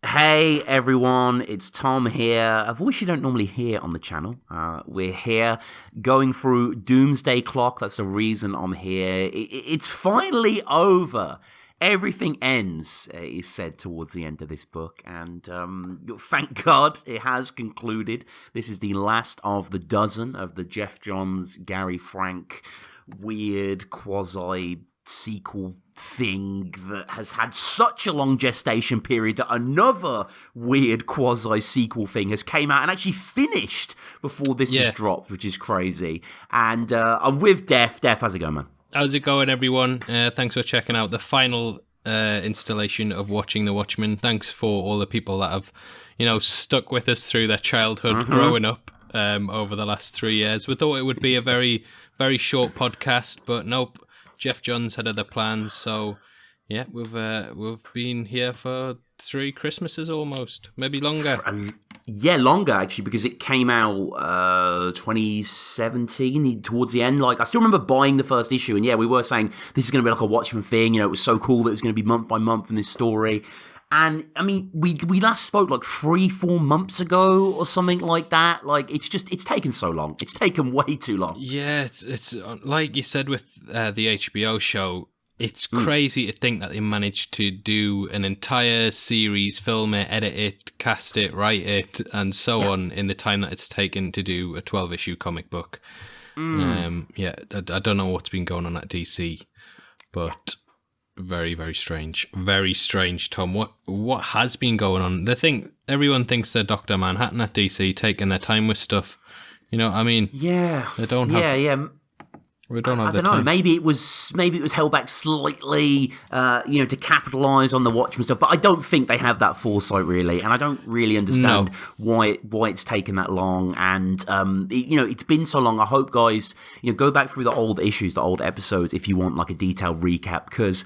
Hey everyone, it's Tom here. A voice you don't normally hear on the channel. We're here going through Doomsday Clock. That's the reason I'm here. It's finally over. Everything ends, is said towards the end of this book, and thank God it has concluded. This is the last of the dozen of the Geoff Johns, Gary Frank, weird quasi sequel thing that has had such a long gestation period that another weird quasi sequel thing has came out and actually finished before this is dropped, which is crazy. And I'm with Deff. Deff, how's it going, man? How's it going, everyone? Thanks for checking out the final installation of Watching the Watchmen. Thanks for all the people that have, stuck with us through their childhood growing up over the last 3 years. We thought it would be a very, very short podcast, but nope. Geoff Johns had other plans, so yeah, we've been here for 3 Christmases almost, maybe longer. Yeah, longer actually, because it came out 2017 towards the end. Like, I still remember buying the first issue, and yeah, we were saying this is going to be like a Watchmen thing. It was so cool that it was going to be month by month in this story. And I mean, we last spoke like 3-4 months ago or something like that. Like, it's taken so long. It's taken way too long. Yeah, it's like you said with the HBO show. It's crazy to think that they managed to do an entire series, film it, edit it, cast it, write it, and so on in the time that it's taken to do a 12-issue comic book. I don't know what's been going on at DC, but very, very strange. Very strange, Tom. What has been going on? Everyone thinks they're Dr. Manhattan at DC, taking their time with stuff. You know what I mean? Yeah. They don't have... We don't have I don't know. Maybe it was held back slightly, to capitalise on the Watchmen stuff. But I don't think they have that foresight really, and I don't really understand why it's taken that long. And it's been so long. I hope guys, go back through the old issues, the old episodes, if you want like a detailed recap, because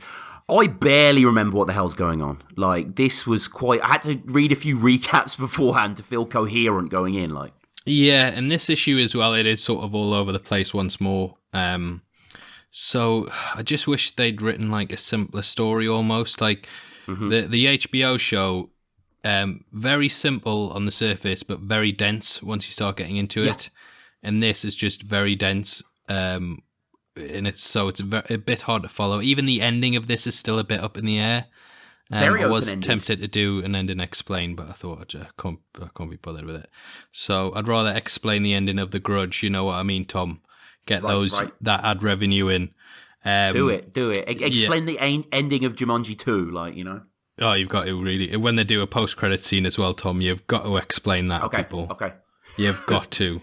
I barely remember what the hell's going on. Like, this was quite. I had to read a few recaps beforehand to feel coherent going in. Like. Yeah, and this issue as well, it is sort of all over the place once more. So I just wish they'd written like a simpler story almost. Like the HBO show, very simple on the surface, but very dense once you start getting into it. And this is just very dense. And it's a bit hard to follow. Even the ending of this is still a bit up in the air. Very I was open-ended. tempted to do an ending explain, but I thought I can't be bothered with it. So I'd rather explain the ending of The Grudge. You know what I mean, Tom? Get that ad revenue in. Do it. Explain the ending of Jumanji 2, Oh, you've got to really. When they do a post-credit scene as well, Tom, you've got to explain that to people. Okay. You've got to.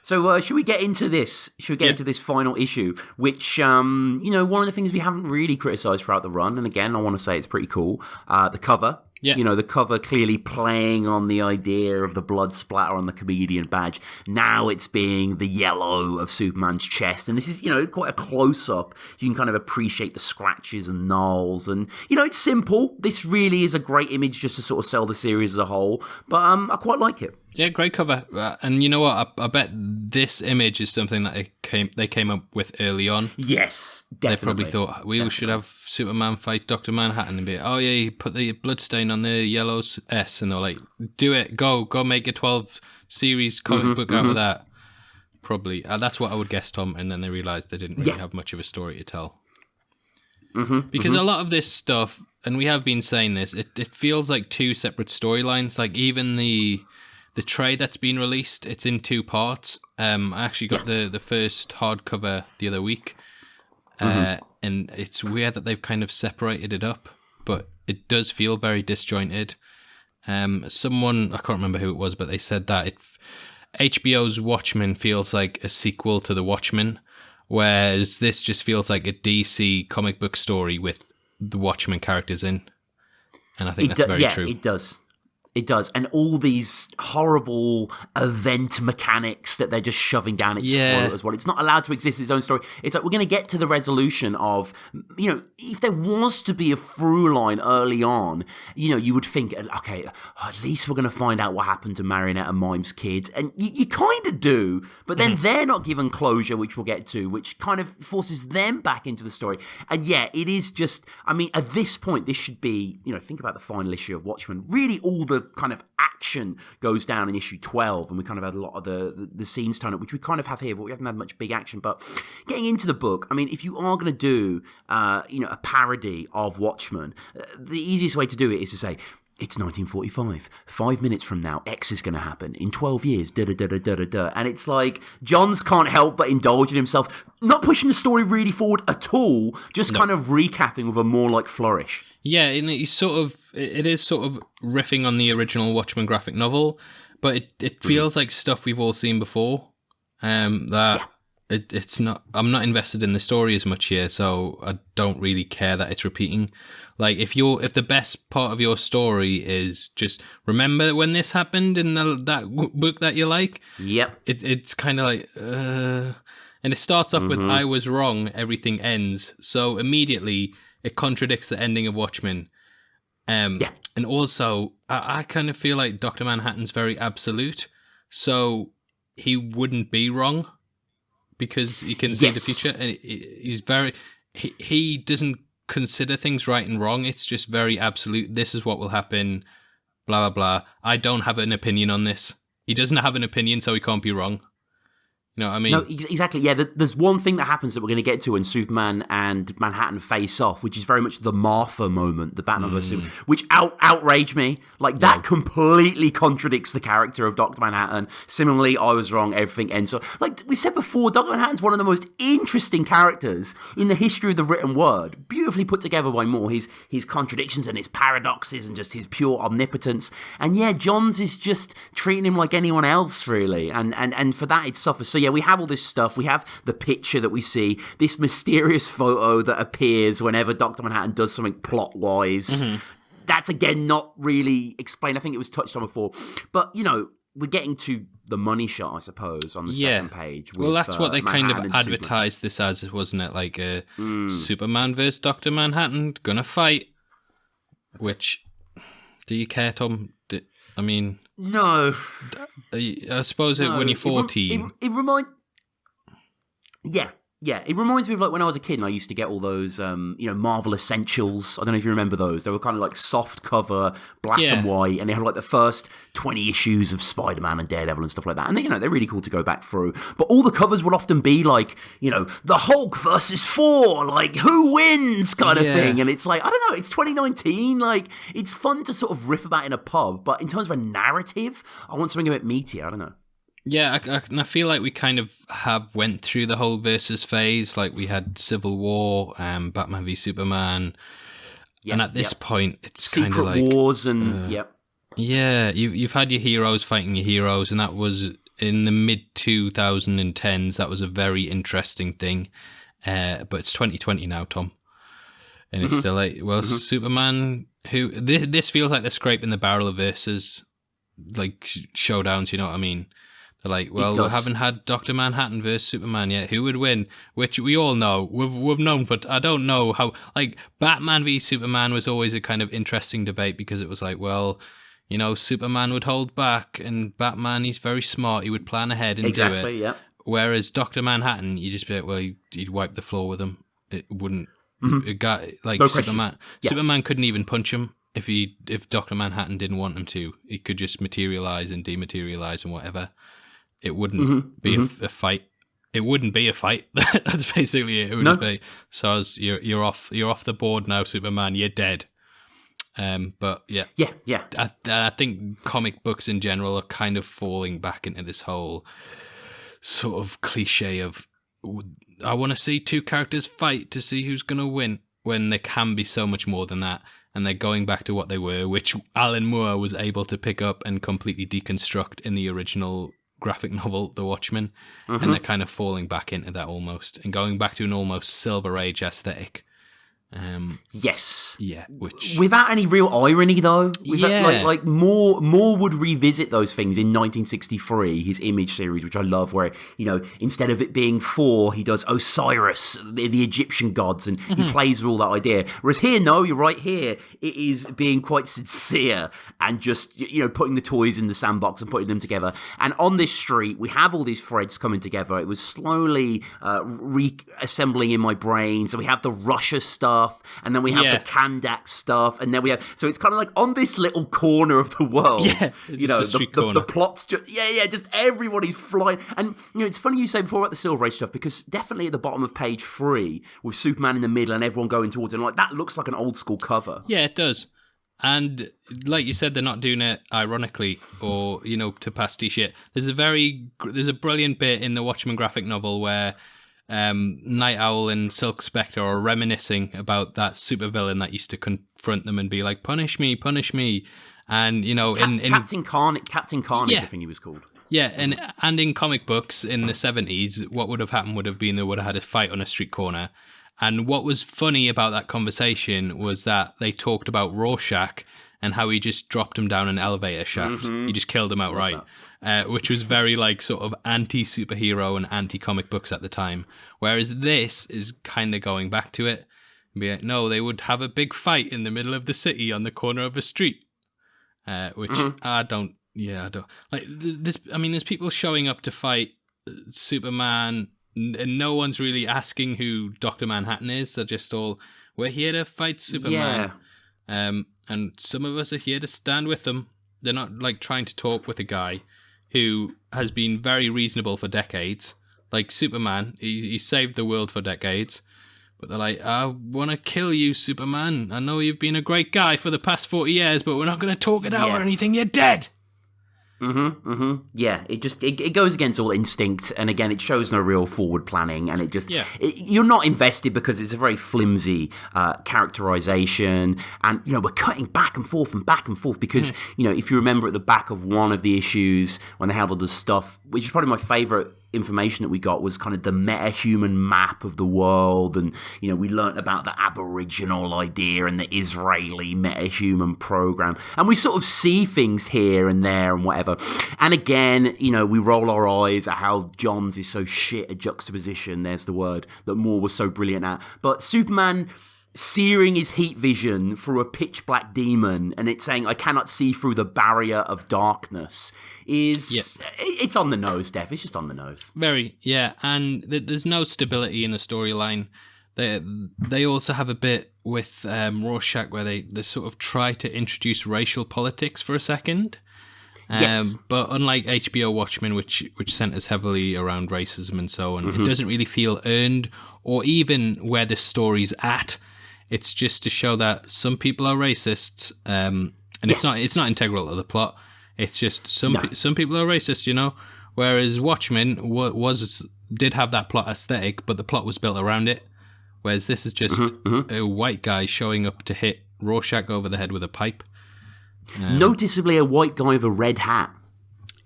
So should we get into this? Should we get into this final issue, which, one of the things we haven't really criticised throughout the run, and again, I want to say it's pretty cool, the cover. Yeah. The cover clearly playing on the idea of the blood splatter on the comedian badge. Now it's being the yellow of Superman's chest. And this is, quite a close-up. You can kind of appreciate the scratches and gnarls. And, it's simple. This really is a great image just to sort of sell the series as a whole. But I quite like it. Yeah, great cover. And you know what? I bet this image is something that they came up with early on. Yes, definitely. They probably thought, we should have Superman fight Dr. Manhattan and be, you put the bloodstain on the yellow S. And they're like, do it. Go make a 12-series comic book out of that. Probably. That's what I would guess, Tom. And then they realised they didn't really have much of a story to tell. Because a lot of this stuff, and we have been saying this, it feels like 2 separate storylines. Like, even the trade that's been released, it's in 2 parts. I actually got the first hardcover the other week. And it's weird that they've kind of separated it up, but it does feel very disjointed. Someone, I can't remember who it was, but they said that HBO's Watchmen feels like a sequel to The Watchmen, whereas this just feels like a DC comic book story with the Watchmen characters in. And I think that's very true. It does. It does. And all these horrible event mechanics that they're just shoving down its throat as well. It's not allowed to exist its own story. It's like we're going to get to the resolution of, if there was to be a through line early on, you would think, okay, at least we're going to find out what happened to Marionette and Mime's kids. And you kind of do, but then they're not given closure, which we'll get to, which kind of forces them back into the story. And yeah, it is just, at this point, this should be, think about the final issue of Watchmen. Really all the kind of action goes down in issue 12, and we kind of had a lot of the scenes turn up, which we kind of have here, but we haven't had much big action. But getting into the book, if you are going to do a parody of Watchmen, the easiest way to do it is to say, it's 1945. 5 minutes from now, X is going to happen. In 12 years, da-da-da-da-da-da. And it's like, Johns can't help but indulge in himself, not pushing the story really forward at all, just kind of recapping with a more like flourish. Yeah, and it is sort of riffing on the original Watchmen graphic novel, but it feels like stuff we've all seen before. It's not. I'm not invested in the story as much here, so I don't really care that it's repeating. Like if the best part of your story is just remember when this happened in that book that you like. Yep. It's kind of like, and it starts off with I was wrong. Everything ends. So immediately it contradicts the ending of Watchmen. And also I kind of feel like Dr. Manhattan's very absolute, so he wouldn't be wrong. Because he can see the future, and he doesn't consider things right and wrong. It's just very absolute. This is what will happen. Blah blah blah. I don't have an opinion on this. He doesn't have an opinion, so he can't be wrong. You know what I mean? No, exactly. Yeah, there's one thing that happens that we're going to get to when Superman and Manhattan face off, which is very much the Martha moment, the Batman vs. Superman, which outraged me. Like, that completely contradicts the character of Dr. Manhattan. Similarly, I was wrong, everything ends. So, like we've said before, Dr. Manhattan's one of the most interesting characters in the history of the written word. Beautifully put together by Moore. His contradictions and his paradoxes and just his pure omnipotence. And yeah, Johns is just treating him like anyone else, really. And for that, it suffers. So yeah, we have all this stuff. We have the picture that we see, this mysterious photo that appears whenever Dr. Manhattan does something plot-wise. That's, again, not really explained. I think it was touched on before. But, we're getting to the money shot, I suppose, on the second page. Well, that's what they Manhattan kind of advertised this as, wasn't it? Like Superman versus Dr. Manhattan, gonna fight. Which, do you care, Tom? No. I suppose when you're 14. It reminds... Yeah, it reminds me of like when I was a kid and I used to get all those, Marvel Essentials. I don't know if you remember those. They were kind of like soft cover, black and white, and they had like the first 20 issues of Spider-Man and Daredevil and stuff like that. And they're really cool to go back through. But all the covers would often be like, the Hulk versus Thor, like who wins kind of thing. And it's like, I don't know, it's 2019. Like, it's fun to sort of riff about in a pub, but in terms of a narrative, I want something a bit meatier. I don't know. Yeah, I feel like we kind of have went through the whole versus phase. Like we had Civil War, Batman v Superman, and at this point, it's kind of like Secret Wars and yeah, you've had your heroes fighting your heroes, and that was in the mid 2010s. That was a very interesting thing, but it's 2020 now, Tom, and it's still like, Superman. This feels like they're scraping the barrel of versus like showdowns. You know what I mean? They're like, well, we haven't had Dr. Manhattan versus Superman yet. Who would win? Which we all know. We've known, but I don't know how. Like, Batman v Superman was always a kind of interesting debate because it was like, well, Superman would hold back, and Batman, he's very smart. He would plan ahead and do it. Exactly, yeah. Whereas Dr. Manhattan, you just be like, well, he'd wipe the floor with him. It wouldn't. It got, like, no Superman. Superman couldn't even punch him. If Dr. Manhattan didn't want him to, he could just materialize and dematerialize and whatever. It wouldn't be a fight. It wouldn't be a fight. That's basically it. It would just be, so you're off the board now, Superman. You're dead. But yeah. I think comic books in general are kind of falling back into this whole sort of cliche of, I want to see two characters fight to see who's going to win, when there can be so much more than that. And they're going back to what they were, which Alan Moore was able to pick up and completely deconstruct in the original graphic novel, The Watchmen. And they're kind of falling back into that almost, and going back to an almost Silver Age aesthetic. Yes. Yeah, which without any real irony, though. Yeah. Like Moore would revisit those things in 1963, his Image series, which I love, where, instead of it being 4, he does Osiris, the Egyptian gods, and he plays with all that idea. Whereas here, no, you're right, here, it is being quite sincere and just, putting the toys in the sandbox and putting them together. And on this street, we have all these threads coming together. It was slowly reassembling in my brain. So we have the Russia stuff, and then we have the Kandak stuff, and then we have, so it's kind of like on this little corner of the world, the plot's just, just everybody's flying. And, it's funny you say before about the Silver Age stuff, because definitely at the bottom of page 3, with Superman in the middle and everyone going towards him, like, that looks like an old school cover. Yeah, it does. And like you said, they're not doing it ironically or, to pastiche it. There's a brilliant bit in the Watchmen graphic novel where Night Owl and Silk Spectre are reminiscing about that supervillain that used to confront them and be like, punish me. And, Captain Carnage, I think he was called. Yeah, and in comic books in the 70s, what would have happened would have been they would have had a fight on a street corner. And what was funny about that conversation was that they talked about Rorschach and how he just dropped him down an elevator shaft. He just killed him outright, which was very sort of anti-superhero and anti-comic books at the time. Whereas this is kind of going back to it and be like, no, they would have a big fight in the middle of the city on the corner of a street, which I don't like. There's people showing up to fight Superman, and no one's really asking who Dr. Manhattan is. They're just all, we're here to fight Superman. And some of us are here to stand with them. They're not trying to talk with a guy who has been very reasonable for decades. Like Superman, he saved the world for decades. But they're like, I want to kill you, Superman. I know you've been a great guy for the past 40 years, but we're not going to talk it out or anything. You're dead. Yeah, it goes against all instinct, and again, it shows no real forward planning, and you're not invested because it's a very flimsy characterization, and we're cutting back and forth because if you remember at the back of one of the issues when they had all this stuff, which is probably my favorite information that we got, was kind of the meta-human map of the world, and we learnt about the Aboriginal idea and the Israeli meta-human program, and we sort of see things here and there and whatever. And again, we roll our eyes at how Johns is so shit at juxtaposition, there's the word, that Moore was so brilliant at. But Superman searing his heat vision through a pitch black demon, and it's saying, I cannot see through the barrier of darkness, it's on the nose, Steph. It's just on the nose. Very, yeah. And there's no stability in the storyline. They also have a bit with Rorschach where they sort of try to introduce racial politics for a second. Yes. But unlike HBO Watchmen, which centers heavily around racism and so on, it doesn't really feel earned or even where the story's at. It's just to show that some people are racists, and it's not integral to the plot. It's just some people are racist, Whereas Watchmen did have that plot aesthetic, but the plot was built around it. Whereas this is just a white guy showing up to hit Rorschach over the head with a pipe. Noticeably a white guy with a red hat.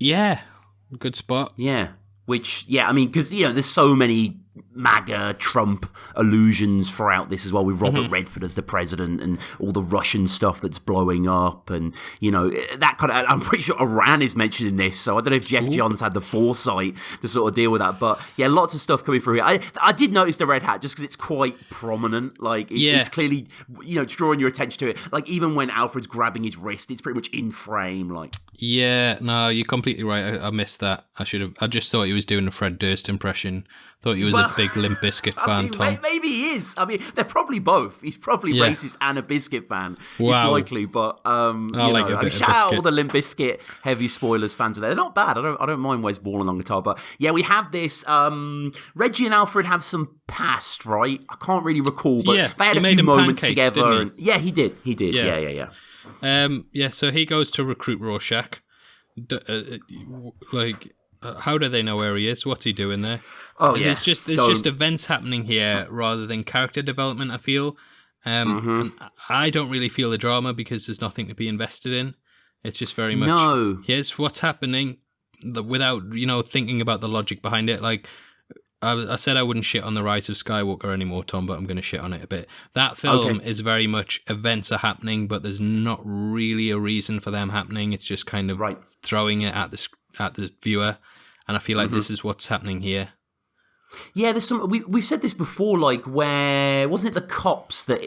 Yeah, good spot. Yeah, because there's so many MAGA, Trump allusions throughout this as well, with Robert Redford as the president and all the Russian stuff that's blowing up, and that kind of, I'm pretty sure Iran is mentioned in this, so I don't know if Geoff Johns had the foresight to sort of deal with that, but yeah, lots of stuff coming through here. I did notice the red hat just because it's quite prominent, it's clearly, it's drawing your attention to it, even when Alfred's grabbing his wrist, it's pretty much in frame, Yeah, no, you're completely right. I missed that. I just thought he was doing a Fred Durst impression. Thought he was a big Limp Bizkit fan, Tom. Maybe he is. They're probably both. He's probably racist and a Bizkit fan. Wow. It's likely, but shout out all the Limp Bizkit heavy spoilers fans. They're not bad. I don't mind Wes Borland on guitar, but yeah, we have this. Reggie and Alfred have some past, right? I can't really recall, but they had a few moments together. And, yeah, he did. Yeah. So he goes to recruit Rorschach. How do they know where he is? What's he doing there? There's just events happening here rather than character development, I feel. And I don't really feel the drama because there's nothing to be invested in. It's just very much, here's what's happening without, thinking about the logic behind it. I said I wouldn't shit on The Rise of Skywalker anymore, Tom, but I'm going to shit on it a bit. That film Okay. is very much events are happening, but there's not really a reason for them happening. It's just kind of Right. throwing it at the viewer, and I feel like this is what's happening here. Yeah, there's some. We've said this before. Like, where wasn't it the cops that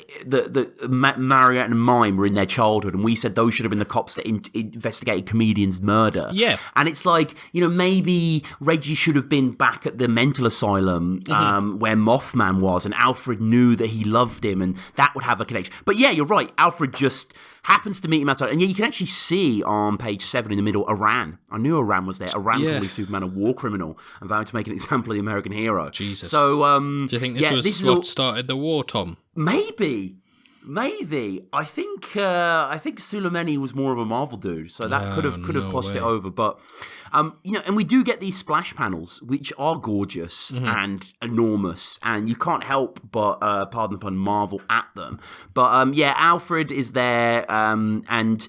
Marriott and Mime were in their childhood, and we said those should have been the cops that investigated comedian's murder. Yeah. And it's like, maybe Reggie should have been back at the mental asylum where Mothman was, and Alfred knew that he loved him, and that would have a connection. But yeah, you're right. Alfred just happens to meet him outside, and yeah, you can actually see on page 7 in the middle Iran. I knew Iran was there. Iran called Superman a war criminal and vowed to make an example of the American hero. Jesus. So, do you think this was what started the war, Tom? Maybe. I think Soleimani was more of a Marvel dude, so that could have crossed it over. But and we do get these splash panels, which are gorgeous and enormous, and you can't help but pardon the pun, marvel at them. But Alfred is there, and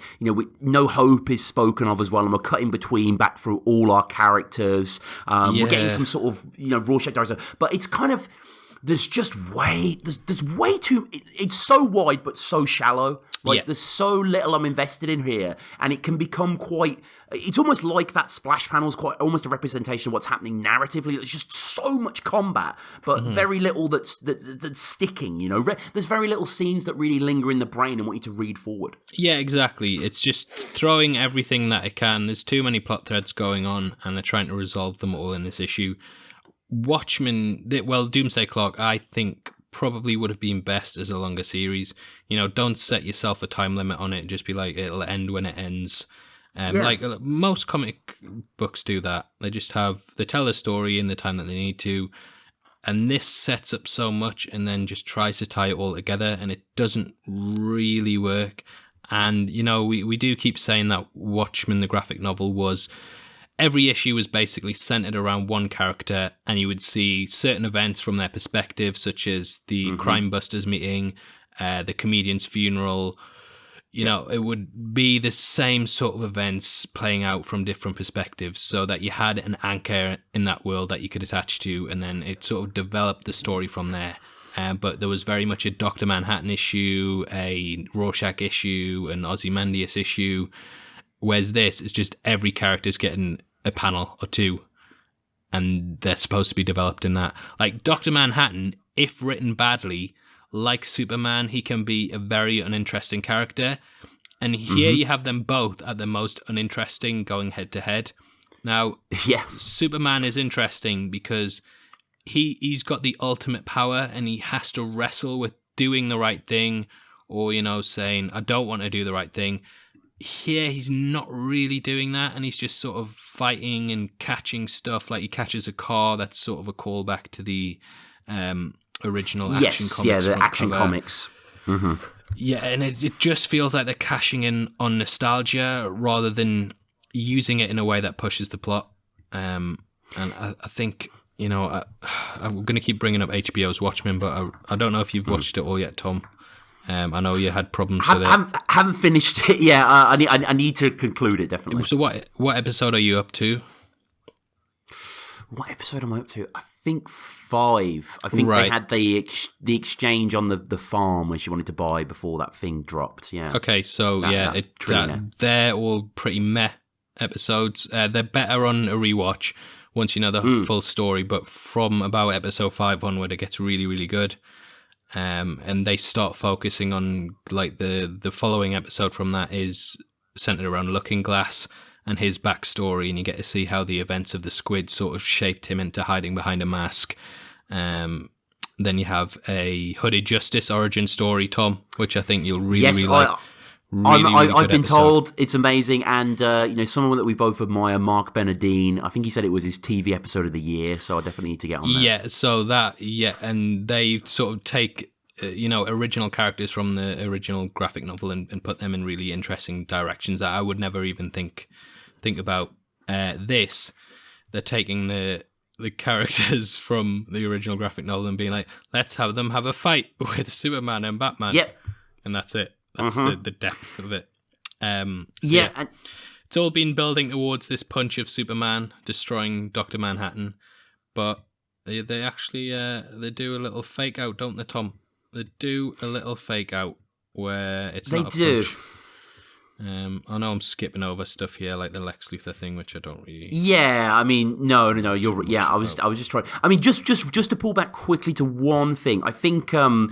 no hope is spoken of as well, and we're cutting between back through all our characters. We're getting some sort of Rorschach director, but it's kind of. There's way too. It's so wide but so shallow. There's so little I'm invested in here, and it can become quite. It's almost like that splash panel is quite almost a representation of what's happening narratively. There's just so much combat, but very little that's sticking. There's very little scenes that really linger in the brain and want you to read forward. Yeah, exactly. It's just throwing everything that it can. There's too many plot threads going on, and they're trying to resolve them all in this issue. Watchmen, Doomsday Clock, I think probably would have been best as a longer series. Don't set yourself a time limit on it. Just be like, it'll end when it ends. Like most comic books do that. They tell a story in the time that they need to. And this sets up so much and then just tries to tie it all together, and it doesn't really work. And, we do keep saying that Watchmen, the graphic novel, was... Every issue was basically centered around one character, and you would see certain events from their perspective, such as the crime busters meeting, the comedian's funeral. It would be the same sort of events playing out from different perspectives, so that you had an anchor in that world that you could attach to, and then it sort of developed the story from there. But there was very much a Dr. Manhattan issue, a Rorschach issue, an Ozymandias issue, whereas this is just every character's getting a panel or two, and they're supposed to be developed in that. Like Dr. Manhattan, if written badly, like Superman, he can be a very uninteresting character, and here you have them both at the most uninteresting, going head to head. Now, Superman is interesting because he's got the ultimate power, and he has to wrestle with doing the right thing, or saying I don't want to do the right thing. Here, he's not really doing that, and he's just sort of fighting and catching stuff. Like he catches a car that's sort of a callback to the original Action Comics. The Action Comics. Mm-hmm. Yeah, and it just feels like they're cashing in on nostalgia rather than using it in a way that pushes the plot. And I think, I'm going to keep bringing up HBO's Watchmen, but I don't know if you've watched it all yet, Tom. I know you had problems with it. Haven't finished it. Yeah, I need to conclude it, definitely. So what episode are you up to? What episode am I up to? I think 5. I think they had the exchange on the farm where she wanted to buy before that thing dropped. Yeah. Okay, so they're all pretty meh episodes. They're better on a rewatch once you know the full story, but from about episode 5 onward, it gets really, really good. And they start focusing on like the following episode from that is centered around Looking Glass and his backstory, and you get to see how the events of the squid sort of shaped him into hiding behind a mask. Then you have a Hooded Justice origin story, Tom, which I think you'll really like. I've been told it's amazing, and someone that we both admire, Mark Benedine. I think he said it was his TV episode of the year, so I definitely need to get on that. Yeah, so and they sort of take original characters from the original graphic novel and put them in really interesting directions that I would never even think about. This, they're taking the characters from the original graphic novel and being like, let's have them have a fight with Superman and Batman. Yep, and that's it. That's the depth of it. It's all been building towards this punch of Superman destroying Dr. Manhattan, but They actually they do a little fake out, don't they, Tom? They do a little fake out where it's They not a do. punch. I know I'm skipping over stuff here, like the Lex Luthor thing, which I don't really. Yeah, I mean, no. You're yeah. I was just trying. I mean, just to pull back quickly to one thing. I think the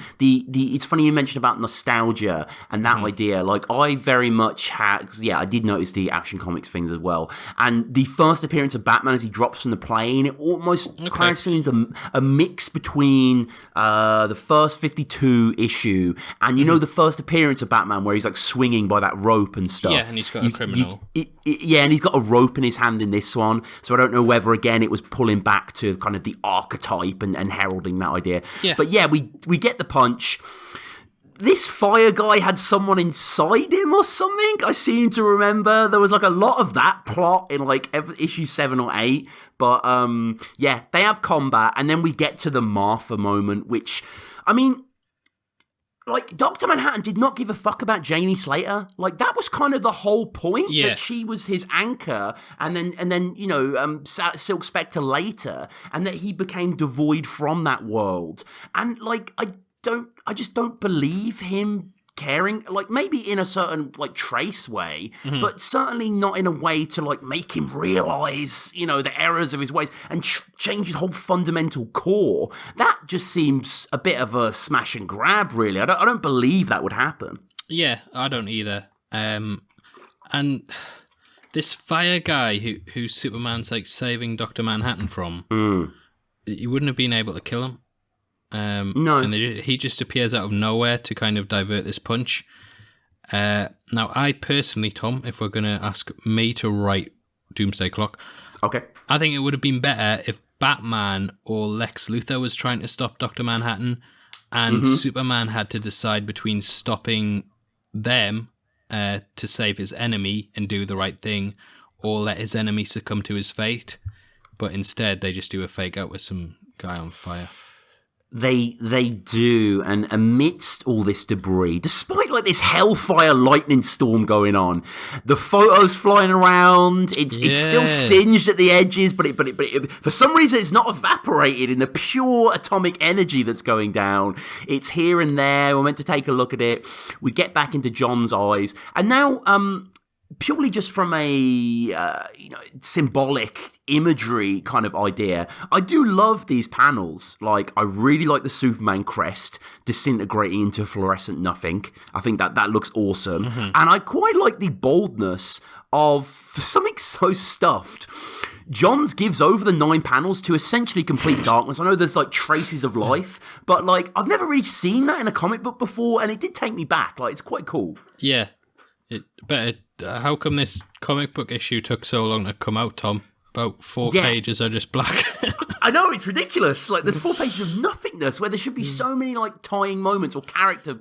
it's funny you mentioned about nostalgia and that idea. Like, I very much had. 'Cause, yeah, I did notice the Action Comics things as well. And the first appearance of Batman as he drops from the plane, it almost kind of seems a mix between the first 52 issue and the first appearance of Batman where he's like swinging by that rope and stuff. Yeah, and he's got a criminal. Yeah, and he's got a rope in his hand in this one. So I don't know whether, again, it was pulling back to kind of the archetype and heralding that idea. Yeah. But yeah, we get the punch. This fire guy had someone inside him or something. I seem to remember there was like a lot of that plot in like issue 7 or 8. But yeah, they have combat, and then we get to the Martha moment, which, I mean, like, Dr. Manhattan did not give a fuck about Janie Slater. Like, that was kind of the whole point, that she was his anchor, and then Silk Spectre later, and that he became devoid from that world. And, like, I just don't believe him caring, like, maybe in a certain, like, trace way, but certainly not in a way to, like, make him realize, the errors of his ways and change his whole fundamental core. That just seems a bit of a smash and grab, really. I don't believe that would happen. Yeah, I don't either. And this fire guy who Superman's, like, saving Dr. Manhattan from, you wouldn't have been able to kill him. No. And he just appears out of nowhere to kind of divert this punch. Now, I personally, Tom, if we're going to ask me to write Doomsday Clock, okay, I think it would have been better if Batman or Lex Luthor was trying to stop Dr. Manhattan, and Superman had to decide between stopping them to save his enemy and do the right thing, or let his enemy succumb to his fate. But instead, they just do a fake out with some guy on fire. They do, and amidst all this debris, despite like this hellfire lightning storm going on, the photos flying around, it's still singed at the edges, but it for some reason it's not evaporated in the pure atomic energy that's going down. It's here and there. We're meant to take a look at it. We get back into John's eyes, and now purely just from a symbolic imagery kind of idea, I do love these panels. Like, I really like the Superman crest disintegrating into fluorescent nothing. I think that looks awesome. And I quite like the boldness of, for something so stuffed, Johns gives over the 9 panels to essentially complete darkness. I know there's like traces of life, but like, I've never really seen that in a comic book before, and it did take me back. Like, it's quite cool. Yeah. How come this comic book issue took so long to come out, Tom? About 4 pages are just black. I know, it's ridiculous. Like, there's 4 pages of nothingness where there should be so many like tying moments or character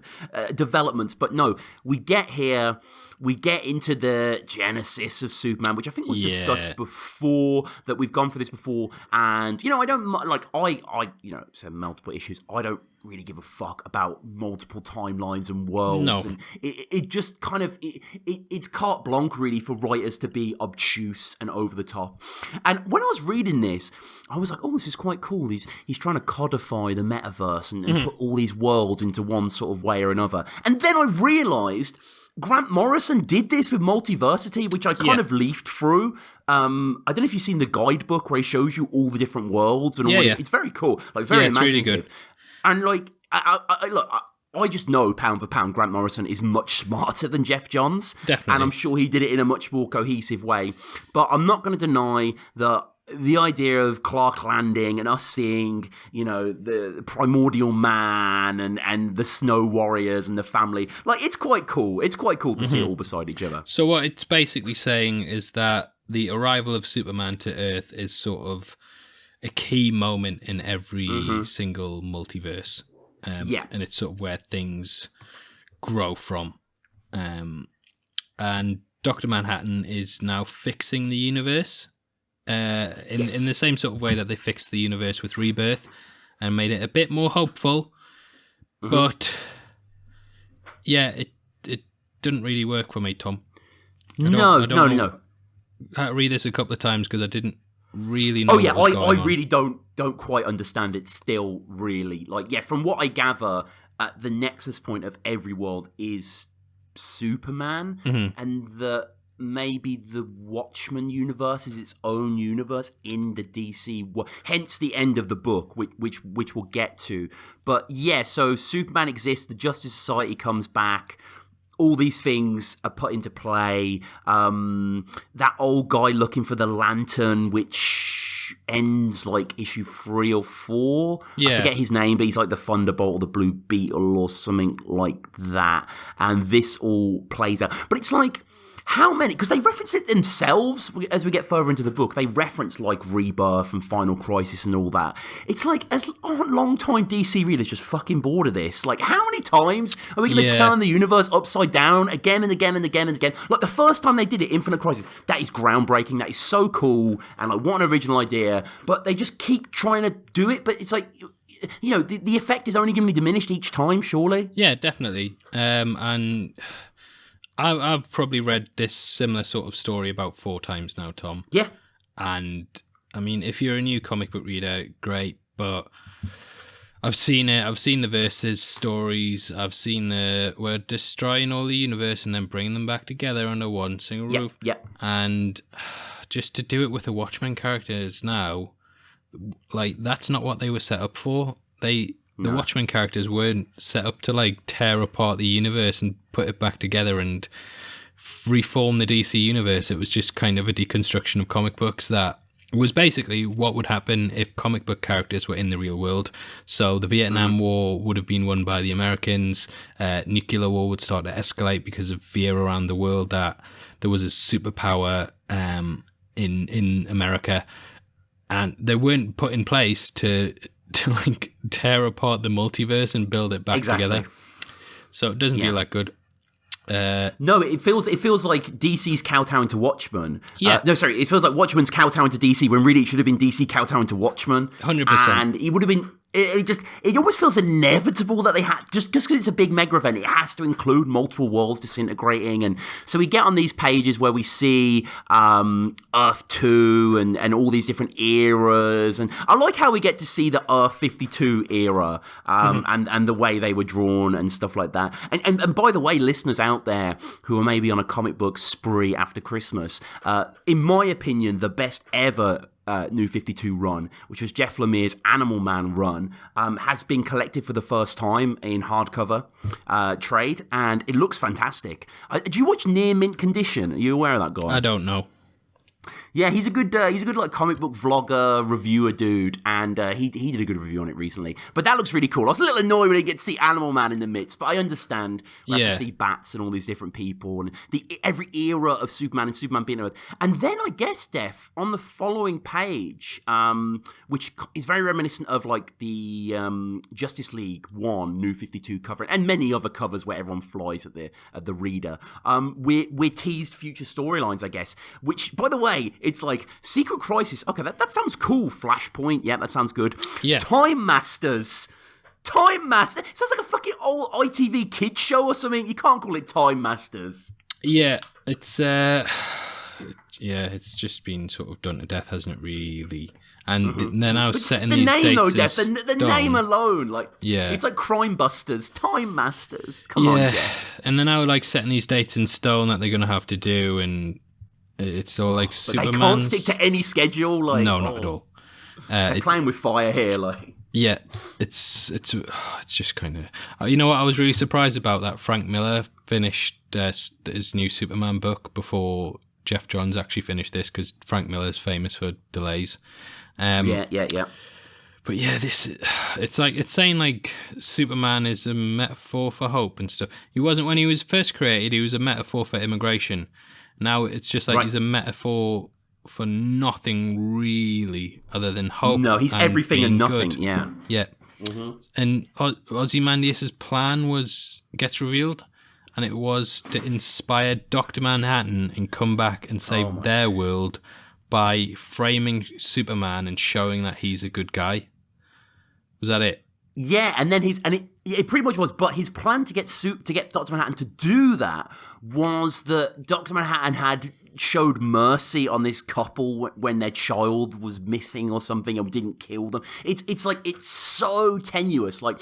developments, but no, we get here. We get into the genesis of Superman, which I think was discussed before, that we've gone for this before. And, I don't, like, I said multiple issues. I don't really give a fuck about multiple timelines and worlds. No. And it just kind of, it's carte blanche, really, for writers to be obtuse and over the top. And when I was reading this, I was like, oh, this is quite cool. He's trying to codify the metaverse and put all these worlds into one sort of way or another. And then I realised Grant Morrison did this with Multiversity, which I kind of leafed through. I don't know if you've seen the guidebook where he shows you all the different worlds and all. It's very cool, like very imaginative. Really good. And like, I just know pound for pound, Grant Morrison is much smarter than Geoff Johns. Definitely. And I'm sure he did it in a much more cohesive way. But I'm not going to deny that the idea of Clark landing and us seeing, the primordial man and the snow warriors and the family, like, it's quite cool. It's quite cool to see it all beside each other. So what it's basically saying is that the arrival of Superman to Earth is sort of a key moment in every single multiverse. And it's sort of where things grow from. And Dr. Manhattan is now fixing the universe. In the same sort of way that they fixed the universe with Rebirth and made it a bit more hopeful. But yeah, it didn't really work for me, Tom. No. I had to read this a couple of times because I didn't really know. Oh yeah, I really don't don't quite understand it still, really. Like, yeah, from what I gather, the nexus point of every world is Superman, and that maybe the Watchmen universe is its own universe in the DC, hence the end of the book, which we'll get to. But yeah, so Superman exists, the Justice Society comes back, all these things are put into play. That old guy looking for the lantern, which ends like issue 3 or 4. Yeah. I forget his name, but he's like the Thunderbolt or the Blue Beetle or something like that. And this all plays out. But it's like, how many? Because they reference it themselves as we get further into the book. They reference like Rebirth and Final Crisis and all that. It's like, as long-time DC readers just fucking bored of this. Like, how many times are we going to turn the universe upside down again and again and again and again? Like, the first time they did it, Infinite Crisis, that is groundbreaking. That is so cool. And like, what an original idea. But they just keep trying to do it. But it's like, you know, the effect is only going to be diminished each time, surely. Yeah, definitely. And I've probably read this similar sort of story about 4 times now, Tom. Yeah. And, I mean, if you're a new comic book reader, great, but I've seen it. I've seen the Versus stories. I've seen we're destroying all the universe and then bringing them back together under one single roof. Yeah. And just to do it with the Watchmen characters now, like, that's not what they were set up for. The Watchmen characters weren't set up to like tear apart the universe and put it back together and reform the DC universe. It was just kind of a deconstruction of comic books that was basically what would happen if comic book characters were in the real world. So the Vietnam War would have been won by the Americans. Nuclear war would start to escalate because of fear around the world that there was a superpower in America, and they weren't put in place to like tear apart the multiverse and build it back together. So it doesn't feel that good. No, it feels like DC's kowtowing to Watchmen. Yeah. It feels like Watchmen's kowtowing to DC when really it should have been DC kowtowing to Watchmen. 100%. And it would have been. It almost feels inevitable that they had, just because it's a big mega event, it has to include multiple worlds disintegrating. And so we get on these pages where we see Earth 2 and all these different eras. And I like how we get to see the Earth 52 era and the way they were drawn and stuff like that. And by the way, listeners out there who are maybe on a comic book spree after Christmas, in my opinion, the best ever New 52 run, which was Jeff Lemire's Animal Man run, has been collected for the first time in hardcover trade, and it looks fantastic. Do you watch Near Mint Condition? Are you aware of that guy? I don't know. Yeah, he's a good like comic book vlogger, reviewer dude, and he did a good review on it recently. But that looks really cool. I was a little annoyed when I get to see Animal Man in the midst, but I understand. We have to see bats and all these different people and every era of Superman and Superman being Earth. And then I guess, Def, on the following page, which is very reminiscent of like the Justice League 1 New 52 cover and many other covers where everyone flies at the reader. We're teased future storylines, I guess. Which, by the way, it's like Secret Crisis. Okay, that sounds cool. Flashpoint. Yeah, that sounds good. Yeah. Time Masters. Time Master. It sounds like a fucking old ITV kids show or something. You can't call it Time Masters. Yeah, it's just been sort of done to death, hasn't it? Really. And they're now setting these dates. The name alone, like, it's like Crime Busters, Time Masters. Come on, Jeff. And they're now like setting these dates in stone that they're going to have to do, and it's all like Superman. They can't stick to any schedule. Like, no, not at all. They're playing with fire here, like. Yeah, it's just kind of. You know what? I was really surprised about that. Frank Miller finished his new Superman book before Geoff Johns actually finished this, because Frank Miller's famous for delays. Yeah. But yeah, it's saying like Superman is a metaphor for hope and stuff. He wasn't when he was first created. He was a metaphor for immigration. Now it's just like he's a metaphor for nothing really other than hope. No, he's everything and nothing. Good. Yeah. Mm-hmm. And Ozymandias' plan gets revealed, and it was to inspire Dr. Manhattan and come back and save their world by framing Superman and showing that he's a good guy. Was that it? Yeah, and then It pretty much was, but his plan to get Dr. Manhattan to do that was that Dr. Manhattan had showed mercy on this couple when their child was missing or something and didn't kill them. It's like, it's so tenuous. Like,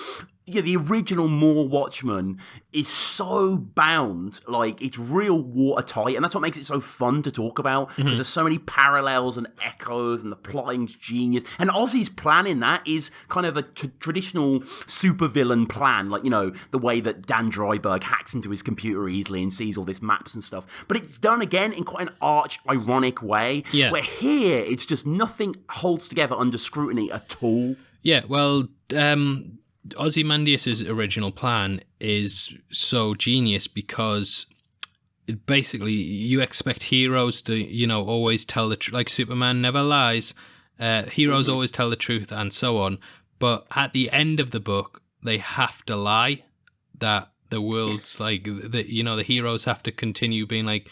yeah, the original Moore Watchmen is so bound, like, it's real watertight, and that's what makes it so fun to talk about, because there's so many parallels and echoes, and the plotting's genius. And Ozzy's plan in that is kind of a traditional supervillain plan, like, you know, the way that Dan Dreiberg hacks into his computer easily and sees all this maps and stuff. But it's done again in quite an arch-ironic way, where here, it's just nothing holds together under scrutiny at all. Yeah, well, Ozymandias' original plan is so genius because basically you expect heroes to, you know, always tell the truth. Like Superman never lies. Heroes always tell the truth and so on. But at the end of the book, they have to lie. That the world's like, you know, the heroes have to continue being like,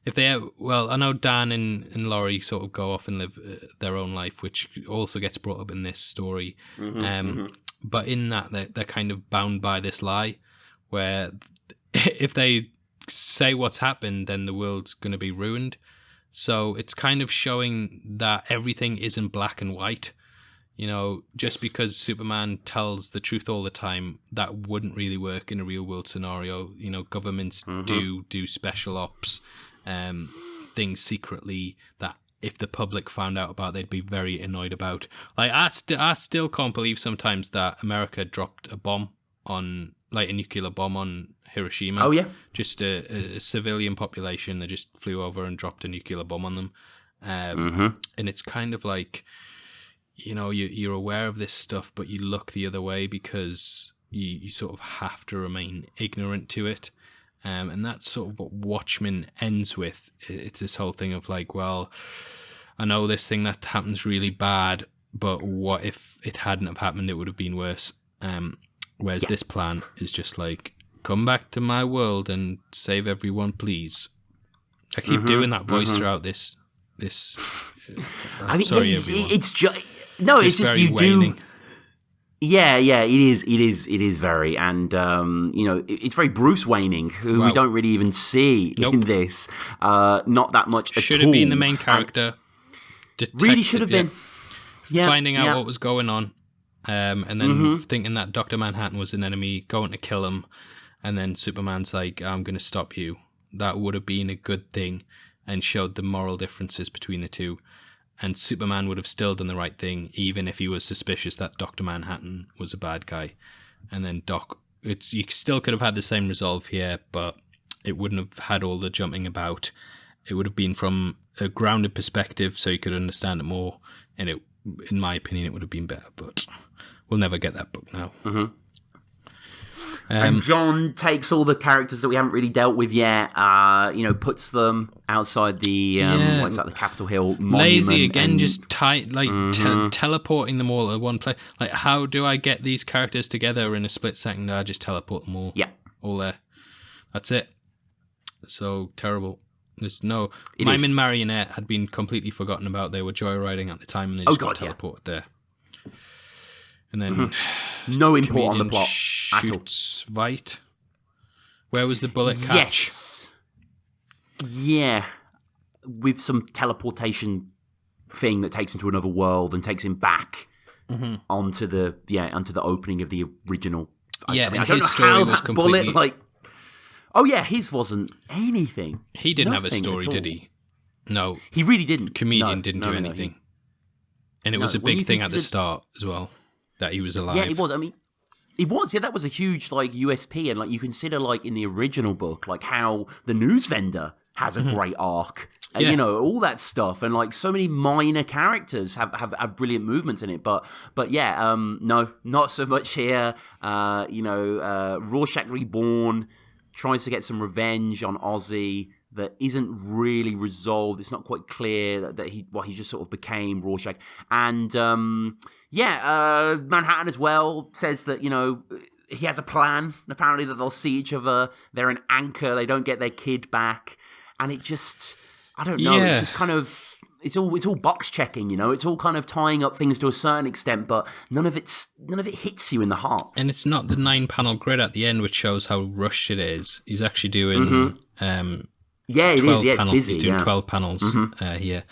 if they, well, I know Dan and Laurie sort of go off and live their own life, which also gets brought up in this story. But in that, they're kind of bound by this lie, where if they say what's happened, then the world's going to be ruined. So it's kind of showing that everything isn't black and white. You know, just because Superman tells the truth all the time, that wouldn't really work in a real world scenario. You know, governments do special ops, things secretly that if the public found out about, they'd be very annoyed about. Like, I still can't believe sometimes that America dropped a bomb on, like, a nuclear bomb on Hiroshima. Oh, yeah. Just a civilian population that just flew over and dropped a nuclear bomb on them. And it's kind of like, you know, you're aware of this stuff, but you look the other way because you sort of have to remain ignorant to it. And that's sort of what Watchmen ends with. It's this whole thing of like, well, I know this thing that happens really bad, but what if it hadn't have happened? It would have been worse. Whereas this plan is just like, come back to my world and save everyone, please. I keep doing that voice throughout this. I mean, sorry, everyone. It's just no, it's just you waning. Do. Yeah, it is very, and you know, it's very Bruce Wayning, who we don't really even see in this. Not that much at all. Should have been the main character. Really should have been. Yeah, finding out what was going on, and then thinking that Dr. Manhattan was an enemy, going to kill him, and then Superman's like, "I'm going to stop you." That would have been a good thing, and showed the moral differences between the two. And Superman would have still done the right thing, even if he was suspicious that Dr. Manhattan was a bad guy. And then you still could have had the same resolve here, but it wouldn't have had all the jumping about. It would have been from a grounded perspective, so you could understand it more. And in my opinion, it would have been better. But we'll never get that book now. And John takes all the characters that we haven't really dealt with yet, you know, puts them outside the what's that, the Capitol Hill monument. Lazy again, just teleporting them all at one place. Like, how do I get these characters together in a split second? I just teleport them all. Yeah, all there. That's it. So terrible. There's no Mime and Marionette had been completely forgotten about. They were joyriding at the time, and they just got teleported there. And then no import on the plot at all. Vite. Where was the bullet catch? Yes. Yeah. With some teleportation thing that takes him to another world and takes him back onto the opening of the original. Yeah, I don't know how that bullet, like... Oh yeah, his wasn't anything. He didn't have a story, did he? No. He really didn't. Comedian didn't do anything. And it was a big thing at the start as well. That he was alive. Yeah, it was. I mean, it was. Yeah, that was a huge like USP, and like you consider like in the original book, like how the news vendor has a great arc, and you know all that stuff, and like so many minor characters have brilliant movements in it. But yeah, no, not so much here. You know, Rorschach Reborn tries to get some revenge on Ozzy that isn't really resolved. It's not quite clear that he just sort of became Rorschach. And Manhattan as well says that, you know, he has a plan, apparently, that they'll see each other. They're an anchor. They don't get their kid back. And it just... I don't know. Yeah. It's just kind of it's all box checking, you know. It's all kind of tying up things to a certain extent, but none of it hits you in the heart. And it's not the 9-panel grid at the end, which shows how rushed it is. He's actually doing Yeah, it 12 is. Yeah, it's panels. busy. He's doing yeah. 12 panels here.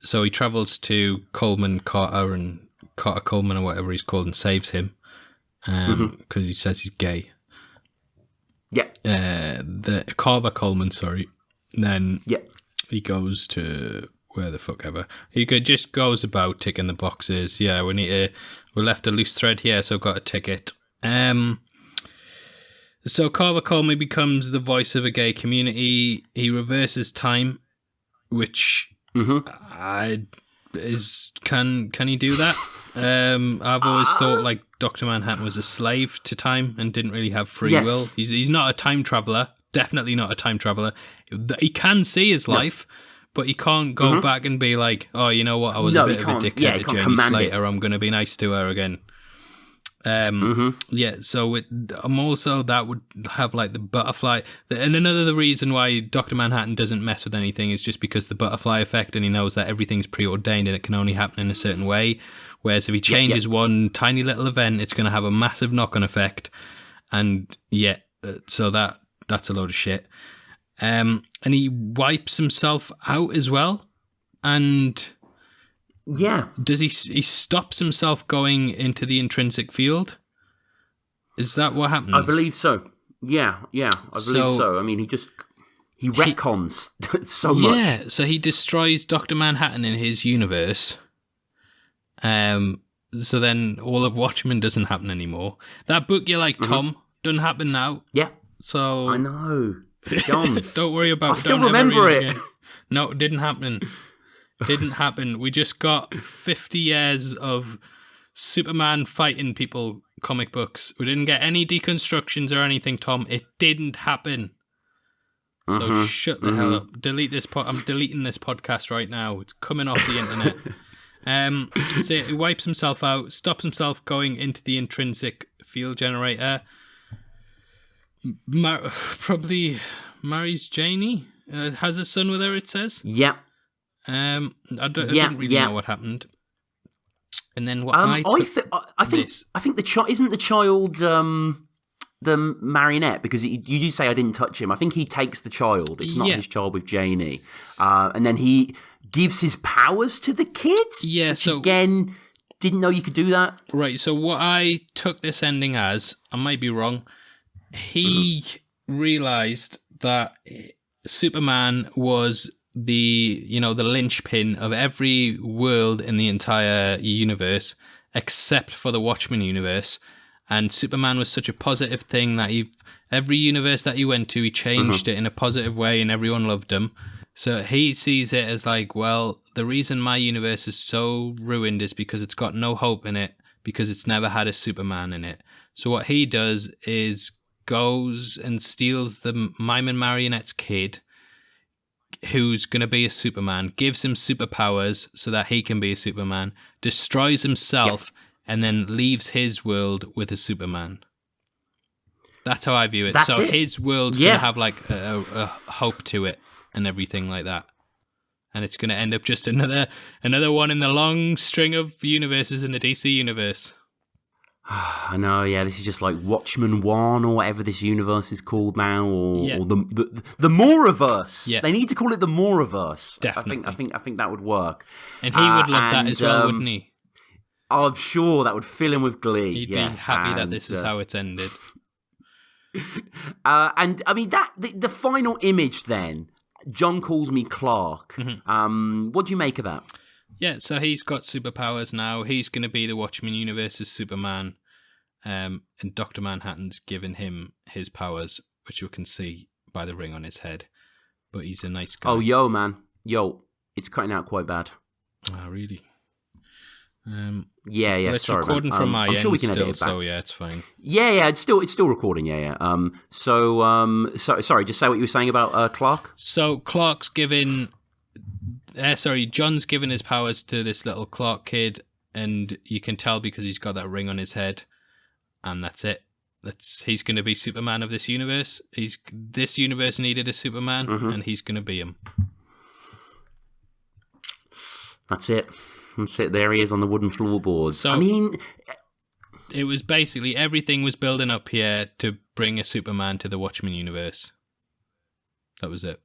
So he travels to Carter and Carter Coleman or whatever he's called and saves him because he says he's gay. Yeah. The Carver Coleman, sorry. And then Yeah. he goes to where the fuck ever. Just goes about ticking the boxes. Yeah, we left a loose thread here, so I've got a ticket. So Carver Coleman becomes the voice of a gay community. He reverses time, which can he do that? I've always thought like Dr. Manhattan was a slave to time and didn't really have free will. He's not a time traveler. Definitely not a time traveler. He can see his life, but he can't go back and be like, oh, you know what? I was a bit of a dickhead to Jenny Slater. I'm going to be nice to her again. Yeah, so I'm also, that would have like the butterfly. And another reason why Dr. Manhattan doesn't mess with anything is just because the butterfly effect, and he knows that everything's preordained and it can only happen in a certain way. Whereas if he changes one tiny little event, it's going to have a massive knock-on effect. And so that's a load of shit. And he wipes himself out as well. And does he stops himself going into the intrinsic field? Is that what happens? I believe so. Yeah, I believe so. I mean, he retcons so much. Yeah, so he destroys Dr. Manhattan in his universe. So then all of Watchmen doesn't happen anymore. That book you like, Tom, doesn't happen now. Yeah. So I know. Johns. Don't worry about it. I still remember it. Again. No, it didn't happen. Didn't happen. We just got 50 years of Superman fighting people comic books. We didn't get any deconstructions or anything, Tom. It didn't happen. So shut the hell up. Delete this. I'm deleting this podcast right now. It's coming off the internet. So he wipes himself out, stops himself going into the intrinsic field generator. Probably marries Janie. Has a son with her, it says. Yeah. I didn't really know what happened. And then what I think the child isn't the child the marionette, because you do say I didn't touch him. I think he takes the child. It's not his child with Janie. And then he gives his powers to the kid. Yeah. So again, didn't know you could do that. Right. So what I took this ending as, I might be wrong. He realized that Superman was the linchpin of every world in the entire universe except for the Watchmen universe, and Superman was such a positive thing that every universe that he went to, he changed it in a positive way and everyone loved him. So he sees it as like, well, the reason my universe is so ruined is because it's got no hope in it, because it's never had a Superman in it. So what he does is goes and steals the mime and marionette's kid, who's going to be a Superman, gives him superpowers so that he can be a Superman, destroys himself, and then leaves his world with a Superman. That's how I view it. His world's going to have like a hope to it and everything like that. And it's going to end up just another one in the long string of universes in the DC universe. I know, yeah. This is just like Watchmen 1 or whatever this universe is called now, or the Moreverse. Yeah. They need to call it the Moreverse. Definitely. I think that would work. And he would love that as well, wouldn't he? I'm sure that would fill him with glee. He'd be happy that this is how it's ended. And I mean the final image then. John calls me Clark. What do you make of that? Yeah, so he's got superpowers now. He's going to be the Watchmen universe's Superman. And Dr. Manhattan's given him his powers, which you can see by the ring on his head. But he's a nice guy. Oh, yo, man. Yo, it's cutting out quite bad. Oh, really? Yeah, well, it's sorry, recording man. from my I'm end sure we can still, edit it back. So yeah, it's fine. Yeah, it's still recording. Yeah. So sorry, just say what you were saying about Clark. So Clark's given... John's given his powers to this little Clark kid, and you can tell because he's got that ring on his head, and that's it. He's going to be Superman of this universe. This universe needed a Superman, and he's going to be him. That's it. There he is on the wooden floorboards. So, I mean, it was basically everything was building up here to bring a Superman to the Watchmen universe. That was it.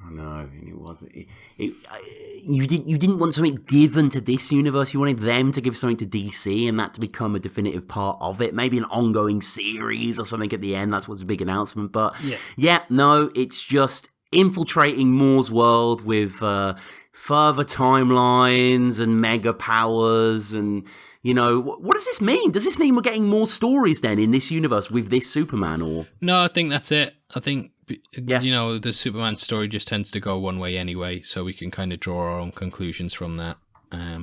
Oh no, it wasn't. You didn't want something given to this universe. You wanted them to give something to DC, and that to become a definitive part of it. Maybe an ongoing series or something at the end. That's what's a big announcement. But no, it's just infiltrating Moore's world with further timelines and mega powers. And what does this mean? Does this mean we're getting more stories then in this universe with this Superman? Or no, I think that's it. I think. The Superman story just tends to go one way anyway, so we can kind of draw our own conclusions from that.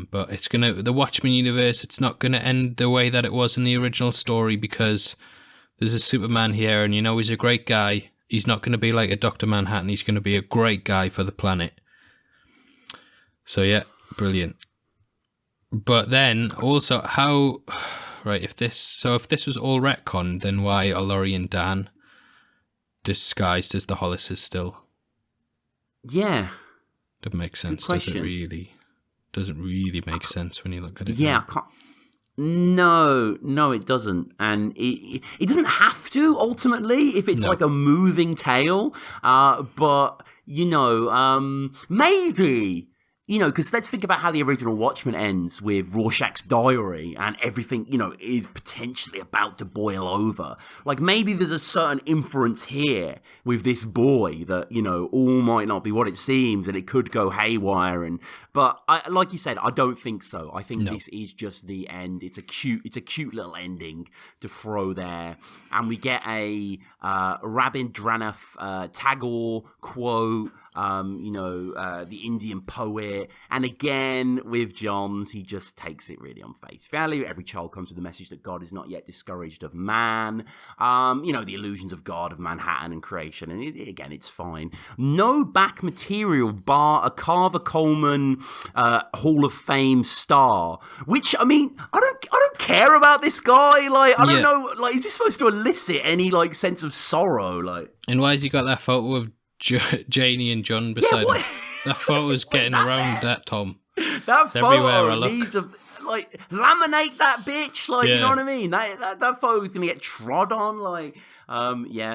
But the Watchmen universe, it's not gonna end the way that it was in the original story, because there's a Superman here, and he's a great guy. He's not gonna be like a Dr. Manhattan. He's gonna be a great guy for the planet. So yeah, brilliant. But then also, if this was all retcon, then why are Laurie and Dan disguised as the Hollises still? Yeah, doesn't make sense. Doesn't really make sense when you look at it. Yeah, I can't. No, it doesn't, and it doesn't have to ultimately if it's like a moving tale. But maybe. Because let's think about how the original Watchmen ends with Rorschach's diary and everything, is potentially about to boil over. Like, maybe there's a certain inference here with this boy that, all might not be what it seems and it could go haywire. But like you said, I don't think so. I think this is just the end. It's a cute little ending to throw there. And we get a Rabindranath Tagore quote, the Indian poet. And again, with Johns, he just takes it really on face value. Every child comes with the message that God is not yet discouraged of man. The illusions of God, of Manhattan and creation. And again, it's fine. No back material bar a Carver Coleman Hall of Fame star. Which, I don't care about this guy. Like, I don't know. Like, is this supposed to elicit any sense of sorrow? Like, and why has he got that photo of Janie and John beside him? That photo's getting around that, Tom. That it's everywhere photo needs to laminate that bitch. You know what I mean? That photo's gonna get trod on.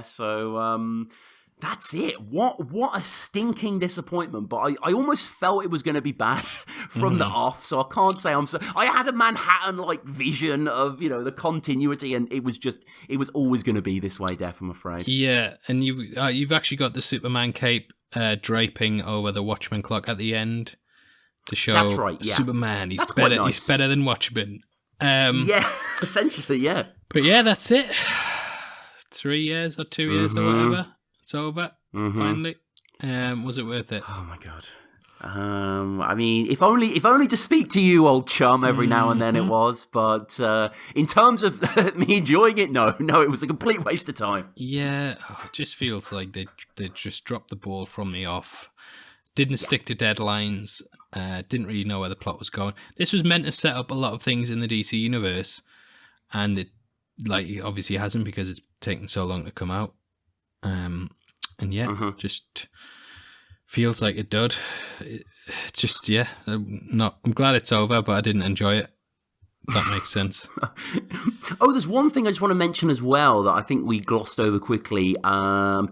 So that's it. What a stinking disappointment. But I almost felt it was going to be bad from the off. So I can't say I had a Manhattan vision of the continuity, and it was always going to be this way, Deff, I'm afraid. Yeah, and you've actually got the Superman cape draping over the Watchmen clock at the end to show that's right, yeah. Superman. He's better. Nice. He's better than Watchmen. Essentially, yeah. But yeah, that's it. 3 years or 2 years or whatever. It's over, finally. Was it worth it? Oh my god. If only to speak to you, old chum, every now and then it was. But in terms of me enjoying it, no, it was a complete waste of time. Yeah, it just feels like they just dropped the ball from the off. Didn't stick to deadlines. Didn't really know where the plot was going. This was meant to set up a lot of things in the DC universe, and it obviously hasn't, because it's taken so long to come out. Just feels like it did. It's just, I'm glad it's over, but I didn't enjoy it. That makes sense. There's one thing I just want to mention as well that I think we glossed over quickly.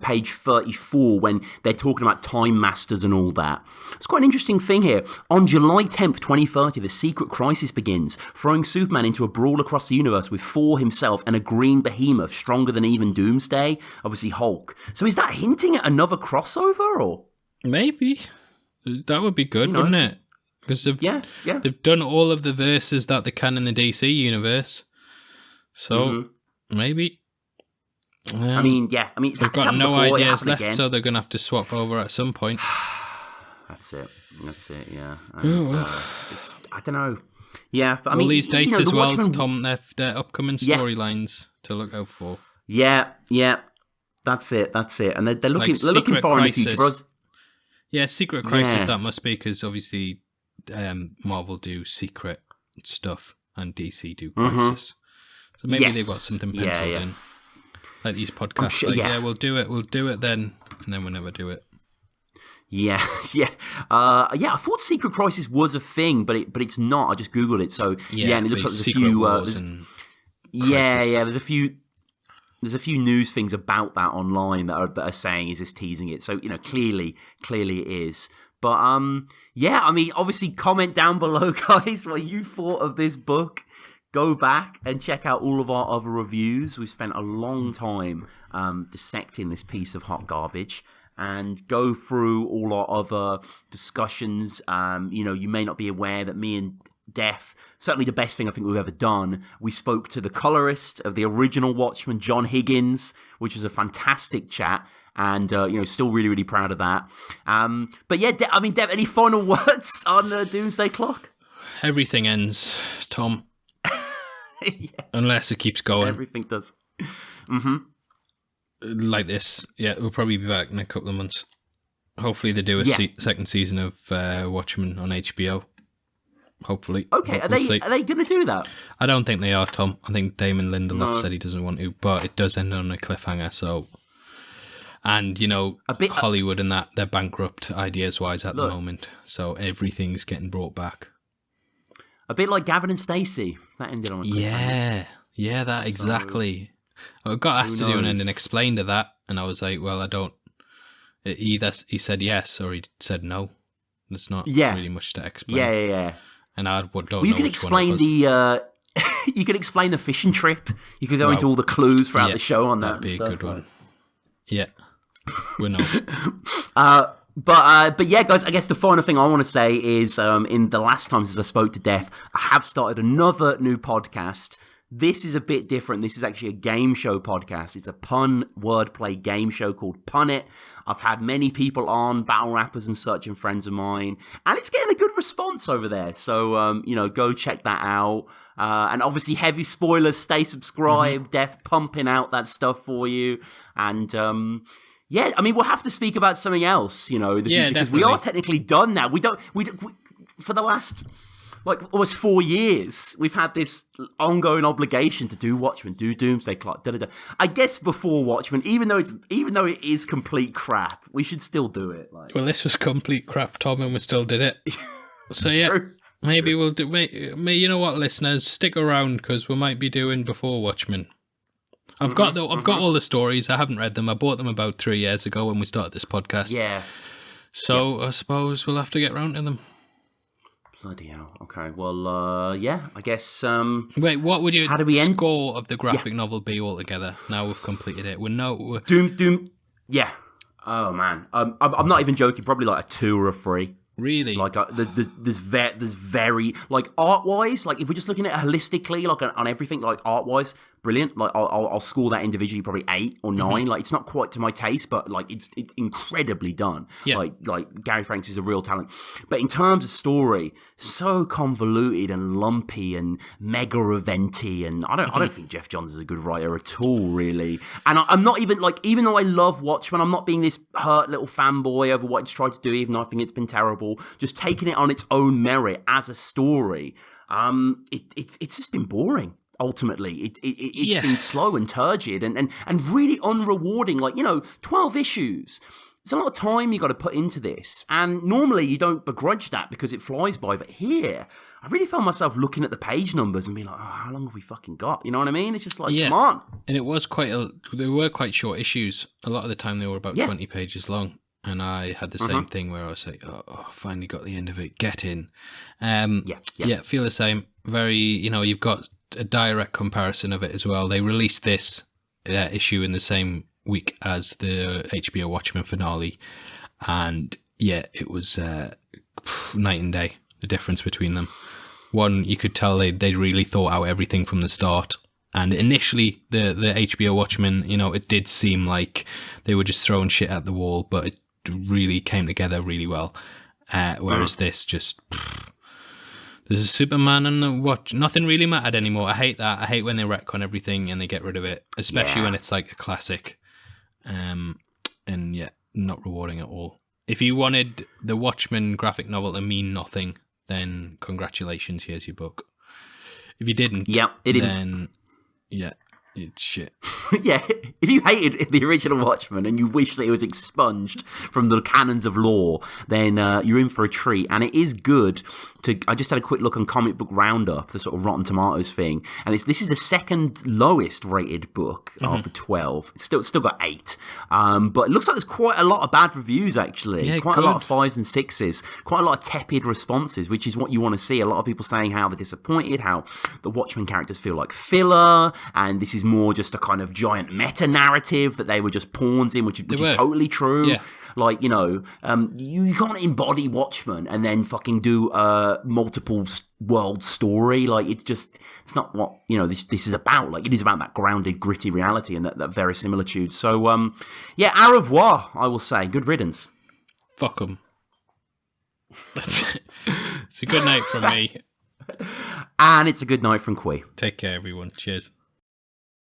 Page 34, when they're talking about Time Masters and all that. It's quite an interesting thing here. On July 10th, 2030, the Secret Crisis begins, throwing Superman into a brawl across the universe with Thor himself and a green behemoth stronger than even Doomsday, obviously Hulk. So is that hinting at another crossover, or? Maybe. That would be good, wouldn't it? Because they've done all of the verses that they can in the DC universe. So, maybe. They've got no ideas left, so they're going to have to swap over at some point. That's it, yeah. And, I don't know. Yeah, but all these dates as well, Watchmen... Tom, they're upcoming storylines to look out for. Yeah. That's it. And they're looking for in the future. Yeah, Secret Crisis, that must be, because obviously Marvel do secret stuff and DC do Crisis. So maybe they've got something penciled in. Like these podcasts, we'll do it then, and then we'll never do it. Yeah, yeah, yeah. I thought Secret Crisis was a thing, but it's not. I just googled it, so yeah, and it looks like there's a Secret few. Wars and Yeah, Crisis. there's a few. There's a few news things about that online that are saying, is this teasing it? So clearly it is. But yeah. I mean, obviously, comment down below, guys, what you thought of this book. Go back and check out all of our other reviews. We've spent a long time dissecting this piece of hot garbage. And go through all our other discussions. You may not be aware that me and Deff, certainly the best thing I think we've ever done, we spoke to the colorist of the original Watchmen, John Higgins, which was a fantastic chat. And, still really, really proud of that. But yeah, Dev, any final words on Doomsday Clock? Everything ends, Tom. Yeah. Unless it keeps going. Everything does. Mm-hmm. Like this. Yeah, we'll probably be back in a couple of months. Hopefully they do a second season of Watchmen on HBO. Hopefully. Okay, are they going to do that? I don't think they are, Tom. I think Damon Lindelof said he doesn't want to, but it does end on a cliffhanger, so... And, Hollywood and that, they're bankrupt ideas-wise at the moment, so everything's getting brought back. A bit like Gavin and Stacey. That ended on a cliffhanger. Yeah, that exactly. I got asked to do an end and explain to that, and I was like, well, I don't... Either he said yes or he said no. There's not really much to explain. Yeah. And I don't know. You can explain the you can explain the fishing trip. You could go into all the clues throughout the show on that. That'd be a good one. Yeah, we're not. But yeah, guys. I guess the final thing I want to say is, in the last times as I spoke to Deff, I have started another new podcast. This is a bit different. This is actually a game show podcast. It's a pun wordplay game show called Pun It. I've had many people on, battle rappers and such, and friends of mine, and it's getting a good response over there. So, go check that out. And obviously, heavy spoilers. Stay subscribed. Deff pumping out that stuff for you. And yeah, I mean, we'll have to speak about something else, in the future, because we are technically done now. We for the last, almost 4 years, we've had this ongoing obligation to do Watchmen, do Doomsday Clock, I guess before Watchmen, even though it is complete crap, we should still do it. Well, this was complete crap, Tom, and we still did it. So yeah, true. Maybe we'll do. You know what, listeners, stick around because we might be doing before Watchmen. I've got all the stories. I haven't read them. I bought them about 3 years ago when we started this podcast. Yeah. So I suppose we'll have to get round to them. Bloody hell. Okay. Well, yeah. I guess. Wait. What would your score of the graphic novel be altogether? Now we've completed it. Doom. Yeah. Oh man. I'm not even joking. Probably like a 2 or a 3. Really? There's very art wise. If we're just looking at it holistically, on everything, art wise, brilliant. I'll score that individually probably 8 or 9. It's not quite to my taste, but it's incredibly done. Yeah. Gary Franks is a real talent. But in terms of story, so convoluted and lumpy and mega eventy, and I don't think Geoff Johns is a good writer at all, really. And I'm not even even though I love Watchmen, I'm not being this hurt little fanboy over what it's tried to do, even though I think it's been terrible. Just taking it on its own merit as a story, it's just been boring. Ultimately, it's been slow and turgid and really unrewarding. 12 issues. There's a lot of time you got to put into this, and normally you don't begrudge that because it flies by. But here, I really found myself looking at the page numbers and being like, "Oh, how long have we fucking got?" You know what I mean? It's just come on. And it was they were quite short issues. A lot of the time, they were about 20 pages long. And I had the same thing where I was like, oh, finally got the end of it. Get in. Yeah, feel the same. Very, you've got a direct comparison of it as well. They released this issue in the same week as the HBO Watchmen finale. And yeah, it was night and day, the difference between them. One, you could tell they'd really thought out everything from the start. And initially, the HBO Watchmen, it did seem like they were just throwing shit at the wall, but it really came together really well. Whereas this just... There's a Superman and nothing really mattered anymore. I hate that. I hate when they retcon everything and they get rid of it, especially when it's like a classic. And yeah, not rewarding at all. If you wanted the Watchmen graphic novel to mean nothing, then congratulations, here's your book. If you didn't, then... Yeah, It's shit. Yeah, if you hated the original Watchmen and you wish that it was expunged from the canons of law, then you're in for a treat. And it is good to. I just had a quick look on Comic Book Roundup, the sort of Rotten Tomatoes thing, and this is the second lowest rated book after 12. It's still got 8, but it looks like there's quite a lot of bad reviews actually. Yeah, quite good. a lot of 5s and 6s, quite a lot of tepid responses, which is what you want to see. A lot of people saying how they're disappointed, how the Watchmen characters feel like filler, and this is more just a kind of giant meta narrative that they were just pawns in, which is totally true. Yeah. Like, you know, you can't embody Watchmen and then fucking do a multiple world story. Like, it's not what, you know, this is about. Like, it is about that grounded, gritty reality and that verisimilitude. So, yeah, au revoir, I will say. Good riddance. Fuck them. That's it. It's a good night from me. And it's a good night from Kwei. Take care, everyone. Cheers.